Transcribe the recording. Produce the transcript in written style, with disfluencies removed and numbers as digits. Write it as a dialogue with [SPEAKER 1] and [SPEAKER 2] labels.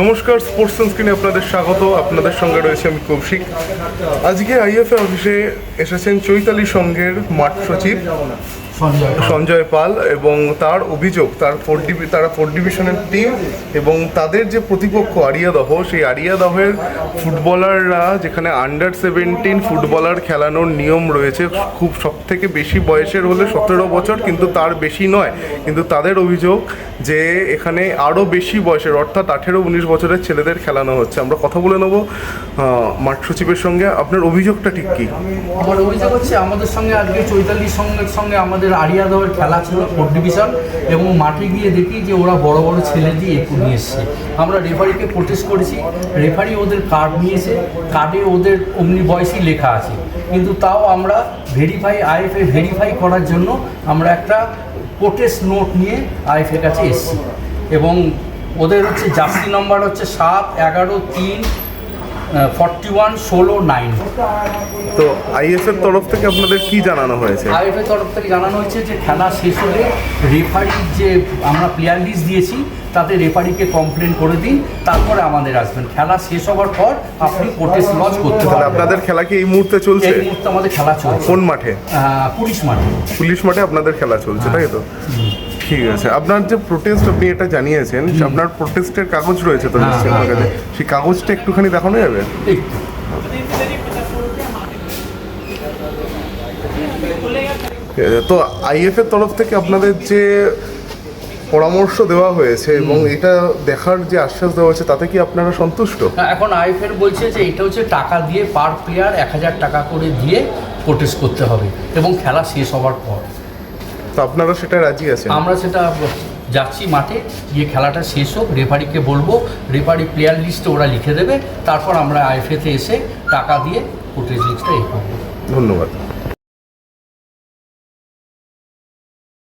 [SPEAKER 1] নমস্কার, স্পোর্টস সানস্ক্রিনে আপনাদের স্বাগত। আপনাদের সঙ্গে রয়েছে আমি কৌশিক। আজকে আইএফএ অফিসে এসেছেন চৈতালি সংঘের মাঠ সচিব সঞ্জয় পাল এবং তার অভিযোগ তারা 4 ডিভিশনের টিম এবং তাদের যে প্রতিপক্ষ আরিয়াদহ, সেই আরিয়াদহের ফুটবলাররা যেখানে আন্ডার-17 ফুটবলার খেলানোর নিয়ম রয়েছে, খুব সবথেকে বেশি বয়সের হলে 17 বছর, কিন্তু তার বেশি নয়। কিন্তু তাদের অভিযোগ যে এখানে আরও বেশি বয়সের অর্থাৎ 18-19 বছরের ছেলেদের খেলানো হচ্ছে। আমরা কথা বলে নেব মাঠ সচিবের সঙ্গে। আপনার অভিযোগটা ঠিক কী?
[SPEAKER 2] আমার অভিযোগ হচ্ছে আমাদের সঙ্গে আজকে চৈতালি সংঘের সঙ্গে আমাদের আরিয়াদহের খেলা ছিল 4 ডিভিশন, এবং মাঠে গিয়ে দেখি যে ওরা বড় বড় ছেলে দিয়ে একটু নিয়ে এসছে। আমরা রেফারিকে প্রোটেস্ট করেছি, রেফারি ওদের কার্ড নিয়েছে, কার্ডে ওদের অমনি বয়সই লেখা আছে, কিন্তু তাও আমরা আইএফএ ভেরিফাই করার জন্য আমরা একটা প্রোটেস্ট নোট নিয়ে আইএফএ কাছে এসেছি। এবং ওদের হচ্ছে জার্সি নম্বর হচ্ছে 7, 11, 3, 41, 16, 9।
[SPEAKER 1] তো আইএফএর তরফ থেকে আপনাদের কি জানানো হয়েছে?
[SPEAKER 2] আইএফএর তরফ থেকে জানানো হয়েছে যে খেলা শেষ হলে রেফারির যে আমরা প্লেয়ার লিস্ট দিয়েছি তাতে রেফারিকে কমপ্লেন করে দিন, তারপরে আমাদের আসবেন। খেলা শেষ হওয়ার পর আপনি প্রোটেস্ট লজ করতে পারবেন।
[SPEAKER 1] আপনাদের খেলা কি এই মুহূর্তে চলছে?
[SPEAKER 2] এই মুহূর্তে আমাদের খেলা চলছে।
[SPEAKER 1] কোন মাঠে?
[SPEAKER 2] পুলিশ মাঠে।
[SPEAKER 1] পুলিশ মাঠে আপনাদের খেলা চলছে, তাই তো? ঠিক আছে। আপনার যে প্রোটেস্ট আপনি এটা জানিয়েছেন, আপনার প্রোটেস্টের কাগজ রয়েছে তো নিশ্চয়ই আমার কাছে, সেই কাগজটা একটুখানি দেখানো যাবে? তো আইএফএর তরফ থেকে আপনাদের যে পরামর্শ দেওয়া হয়েছে এবং এটা দেখার যে আশ্বাস দেওয়া হয়েছে, তাতে কি আপনারা সন্তুষ্ট?
[SPEAKER 2] এখন আইএফএর বলছে যে এটা হচ্ছে টাকা দিয়ে পার প্লেয়ার 1000 টাকা করে দিয়ে প্রোটেস্ট করতে হবে এবং খেলা শেষ হওয়ার পর।
[SPEAKER 1] তো আপনারা সেটা রাজি আছেন?
[SPEAKER 2] আমরা সেটা যাচ্ছি মাঠে গিয়ে, খেলাটা শেষ হোক, রেফারিকে বলবো, রেফারি প্লেয়ার লিস্টে ওরা লিখে দেবে, তারপর আমরা আইএফএতে এসে টাকা দিয়ে প্রোটেস্ট লিস্টটা করবো।
[SPEAKER 1] ধন্যবাদ।